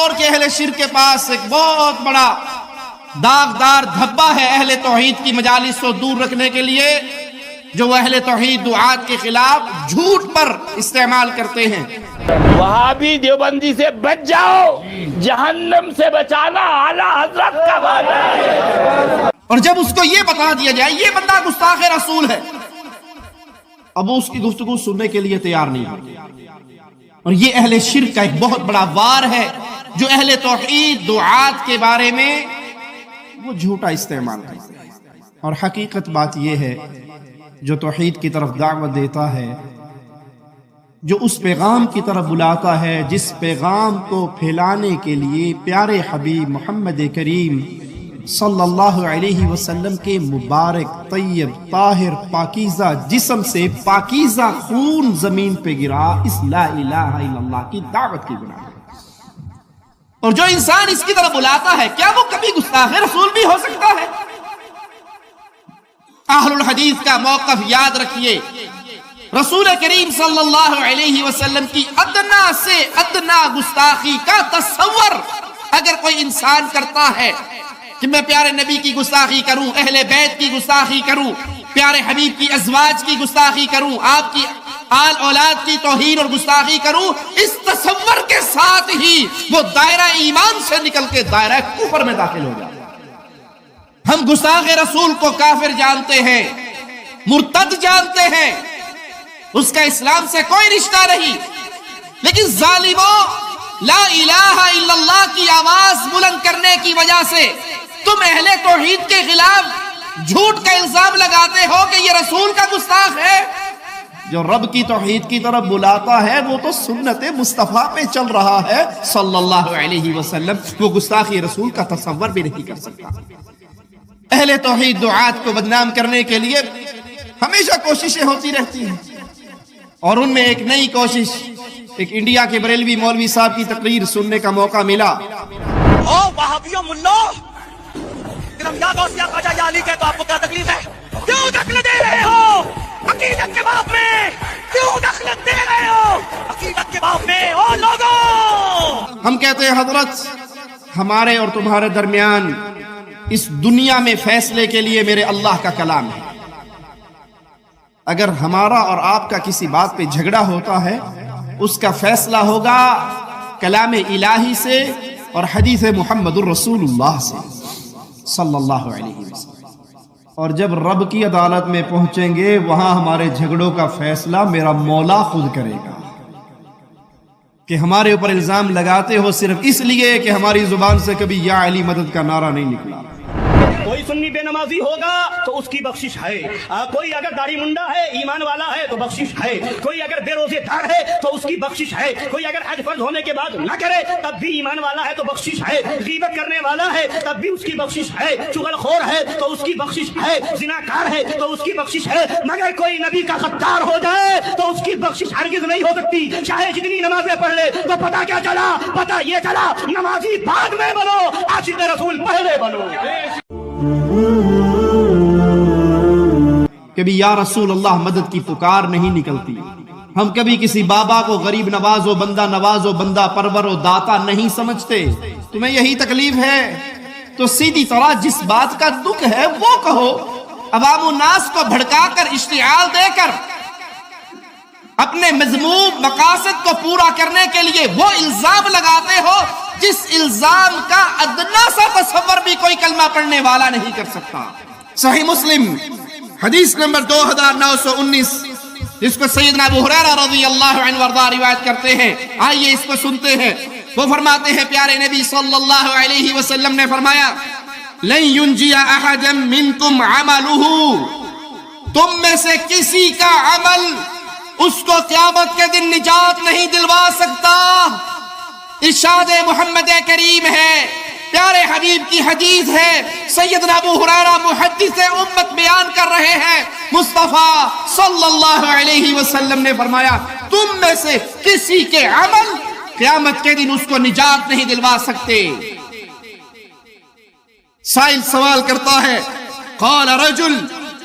دور کے اہل شرک کے پاس ایک بہت بڑا داغدار دھبا ہے اہل توحید کی مجالس کو دور رکھنے کے لیے، جو وہ اہل توحید دعات کے خلاف جھوٹ پر استعمال کرتے ہیں۔ وہابی دیوبندی سے بچ جاؤ، جہنم سے بچانا اعلیٰ حضرت کا وعدہ ہے۔ اور جب اس کو یہ بتا دیا جائے یہ بندہ گستاخ رسول ہے، اب وہ اس کی گفتگو سننے کے لیے تیار نہیں ہوتا۔ اور یہ اہل شرک کا ایک بہت بڑا وار ہے جو اہل توحید دعات کے بارے میں وہ جھوٹا استعمال کرتے ہیں۔ اور حقیقت بات یہ ہے، جو توحید کی طرف دعوت دیتا ہے، جو اس پیغام کی طرف بلاتا ہے جس پیغام کو پھیلانے کے لیے پیارے حبیب محمد کریم صلی اللہ علیہ وسلم کے مبارک طیب طاہر پاکیزہ جسم سے پاکیزہ خون زمین پہ گرا اس لا الہ الا اللہ کی دعوت کی بنا پر۔ اور جو انسان اس کی طرف بلاتا ہے کیا وہ کبھی گستاخ رسول بھی ہو سکتا ہے؟ اہل الحدیث کا موقف یاد رکھیے، رسول کریم صلی اللہ علیہ وسلم کی ادنا سے ادنا گستاخی کا تصور اگر کوئی انسان کرتا ہے کہ میں پیارے نبی کی گستاخی کروں، اہل بیت کی گستاخی کروں، پیارے حبیب کی ازواج کی گستاخی کروں، آپ کی آل اولاد کی توہین اور گستاخی کروں، اس تصور کے ساتھ ہی وہ دائرہ ایمان سے نکل کے دائرہ کفر میں داخل ہو جاتا ہے۔ ہم گستاخ رسول کو کافر جانتے ہیں، مرتد جانتے ہیں، اس کا اسلام سے کوئی رشتہ نہیں، لیکن ظالموں لا الہ الا اللہ کی آواز بلند کرنے کی وجہ سے تم اہل توحید کے خلاف جھوٹ کا الزام لگاتے ہو کہ یہ رسول کا گستاخ ہے۔ جو رب کی توحید کی طرف بلاتا ہے وہ تو سنت مصطفیٰ پہ چل رہا ہے صلی اللہ علیہ وسلم، وہ گستاخی رسول کا تصور بھی نہیں کر سکتا۔ اہل توحید دعات کو بدنام کرنے کے لیے ہمیشہ کوششیں ہوتی رہتی ہیں، اور ان میں ایک نئی کوشش، ایک انڈیا کے بریلوی مولوی صاحب کی تقریر سننے کا موقع ملا۔ او وہابیوں ملو، اگر ہم یاد اور سیاق خواجہ علی کے تو آپ کو کیا تکلیف ہے؟ کیوں دخل دے رہے ہو عقیدت کے باب میں؟ کیوں دخل دے رہے ہو عقیدت کے باب میں؟ او لوگوں، ہم کہتے ہیں حضرت ہمارے اور تمہارے درمیان اس دنیا میں فیصلے کے لیے میرے اللہ کا کلام ہے۔ اگر ہمارا اور آپ کا کسی بات پہ جھگڑا ہوتا ہے اس کا فیصلہ ہوگا کلام الہی سے اور حدیث محمد الرسول اللہ سے صلی اللہ علیہ وسلم۔ اور جب رب کی عدالت میں پہنچیں گے وہاں ہمارے جھگڑوں کا فیصلہ میرا مولا خود کرے گا۔ کہ ہمارے اوپر الزام لگاتے ہو صرف اس لیے کہ ہماری زبان سے کبھی یا علی مدد کا نعرہ نہیں نکلا۔ کوئی سنی بے نمازی ہوگا تو اس کی بخشش ہے، کوئی اگر داڑھی منڈا ہے ایمان والا ہے تو بخشش ہے، کوئی اگر بے روزے دار ہے تو اس کی بخشش ہے، کوئی اگر حج فرض ہونے کے بعد نہ کرے تب بھی ایمان والا ہے تو بخشش ہے، غیبت کرنے والا ہے تب بھی اس کی بخشش ہے، چغل خور ہے تو اس کی بخشش ہے، زناکار ہے تو اس کی بخشش ہے، مگر کوئی نبی کا غدار ہو جائے تو اس کی بخشش ہرگز نہیں ہو سکتی، چاہے جتنی نمازیں پڑھ لے۔ تو پتہ کیا چلا؟ پتہ یہ چلا نمازی بعد میں بنو، عاشق رسول پہلے بنو۔ کبھی یا رسول اللہ مدد کی پکار نہیں نکلتی، ہم کبھی کسی بابا کو غریب نواز و بندہ پرور و داتا نہیں سمجھتے۔ تمہیں یہی تکلیف ہے تو سیدھی طرح جس بات کا دکھ ہے وہ کہو۔ عوام الناس کو بھڑکا کر اشتعال دے کر اپنے مذموم مقاصد کو پورا کرنے کے لیے وہ الزام لگاتے ہو جس الزام کا ادنا سا تصور بھی کوئی کلمہ پڑھنے والا نہیں کر سکتا۔ صحیح مسلم حدیث نمبر 2919 جس کو سیدنا ابو ہریرہ رضی اللہ عنہ وارضہ روایت کرتے ہیں، آئیے اس کو سنتے ہیں۔ وہ فرماتے ہیں پیارے نبی صلی اللہ علیہ وسلم نے فرمایا لن ينجي احدا منكم عمله، تم میں سے کسی کا عمل اس کو قیامت کے دن نجات نہیں دلوا سکتا۔ ارشاد محمد کریم ہے، پیارے حبیب کی حدیث ہے، سیدنا ابو ہریرہ محدث امت بیان کر رہے ہیں، مصطفیٰ صلی اللہ علیہ وسلم نے فرمایا تم میں سے کسی کے عمل قیامت کے دن اس کو نجات نہیں دلوا سکتے۔ سائل سوال کرتا ہے قال رجل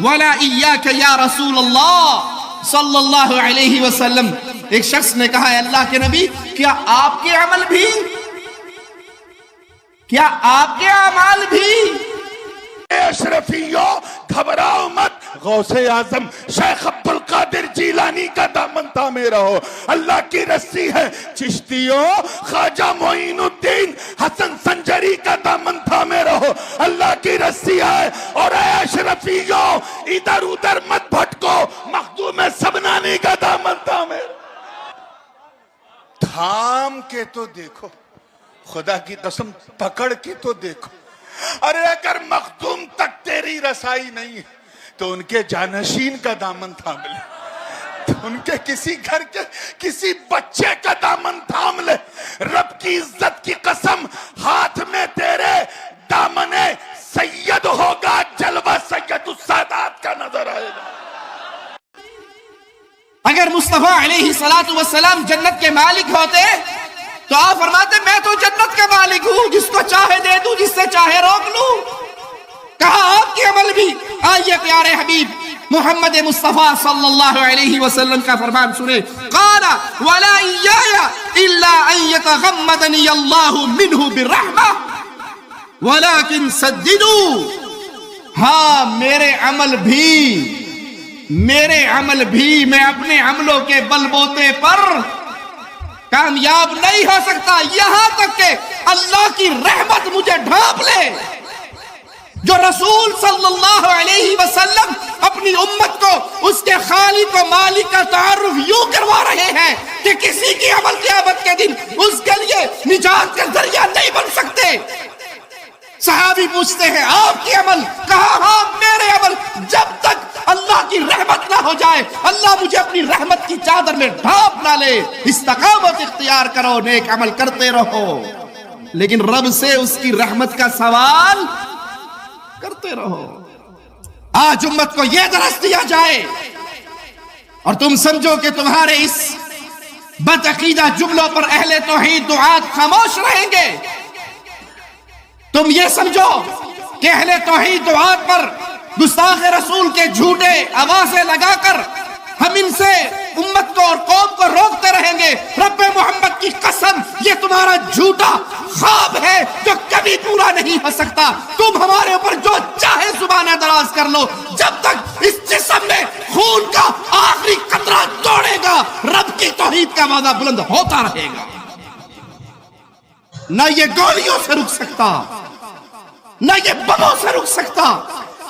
ولا ایاک یا رسول اللہ صلی اللہ علیہ وسلم، ایک شخص نے کہا ہے اللہ کے نبی کیا آپ کے عمل بھی کیا آپ کے اعمال بھی اشرفیوں گھبراؤ مت، غوث اعظم شیخ عبد القادر جیلانی کا دامن تھامے رہو، اللہ کی رسی ہے، چشتیوں خواجہ معین الدین حسن سنجری کا دامن تھامے رہو، اللہ کی رسی ہے، اور اے اشرفیوں ادھر ادھر مت بھٹکو، مخدوم سبنانی کا دامن تھامے رہو۔ تھام کے تو دیکھو، خدا کی قسم پکڑ کے تو دیکھو، ارے اگر مخدوم تک تیری رسائی نہیں ہے تو ان کے جانشین کا دامن تھام لے، تو ان کے کسی گھر کے کسی بچے کا دامن تھام لے، رب کی عزت کی قسم ہاتھ میں تیرے دامن سید ہوگا، جلوہ سید السادات کا نظر آئے گا۔ اگر مصطفیٰ علیہ السلام جنت کے مالک ہوتے تو آپ فرماتے میں تو جنت کا مالک ہوں، جس کو چاہے دے دوں، جس سے چاہے روک لوں۔ کہا آپ کے عمل بھی، آئیے پیارے حبیب محمد مصطفیٰ صلی اللہ علیہ وسلم کا فرمان سنے، قال وَلَا إِيَّايَ إِلَّا أَن يَتَغَمَّدَنِيَ اللَّهُ مِنْهُ بِالرَّحْمَةِ وَلَكِنْ سَدِّدُوا، ہاں میرے عمل بھی میں اپنے عملوں کے بل بوتے پر کامیاب نہیں ہو سکتا، یہاں تک کہ اللہ کی رحمت مجھے ڈھانپ لے۔ جو رسول صلی اللہ علیہ وسلم اپنی امت کو اس کے خالق و مالک کا تعارف یوں کروا رہے ہیں کہ کسی کی عمل قیامت کے دن اس کے لیے نجات کا ذریعہ نہیں بن سکتے۔ صحابی پوچھتے ہیں آپ کی عمل؟ کہا ہاں میرے عمل، جب تک اللہ کی رحمت نہ ہو جائے، اللہ مجھے اپنی رحمت کی چادر میں ڈھانپ نہ لے۔ استقامت اختیار کرو، نیک عمل کرتے رہو، لیکن رب سے اس کی رحمت کا سوال کرتے رہو۔ آج امت کو یہ درس دیا جائے اور تم سمجھو کہ تمہارے اس بدعقیدہ جملوں پر اہل توحید دعات خاموش رہیں گے۔ تم یہ سمجھو کہ اہل توحید دعات پر گستاخ رسول کے جھوٹے آوازیں لگا کر ہم ان سے امت کو اور قوم کو روکتے رہیں گے۔ رب محمد کی قسم یہ تمہارا جھوٹا خواب ہے جو کبھی پورا نہیں ہو سکتا۔ تم ہمارے اوپر جو چاہے زبانیں دراز کر لو، جب تک اس جسم میں خون کا آخری قطرہ دوڑے گا رب کی توحید کا وعدہ بلند ہوتا رہے گا۔ نہ یہ گولیوں سے رک سکتا، نہ یہ بموں سے رک سکتا،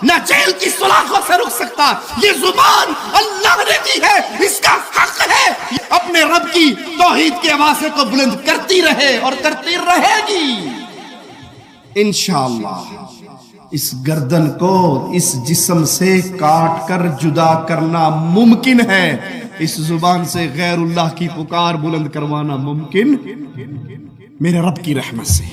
نہ جیل کی سلاخوں سے رک سکتا۔ یہ زبان اللہ نے دی ہے، اس کا حق ہے اپنے رب کی توحید کے آوازیں کو بلند کرتی رہے اور کرتی رہے گی انشاءاللہ۔ اس گردن کو اس جسم سے کاٹ کر جدا کرنا ممکن ہے، اس زبان سے غیر اللہ کی پکار بلند کروانا ممکن میرے رب کی رحمت سے۔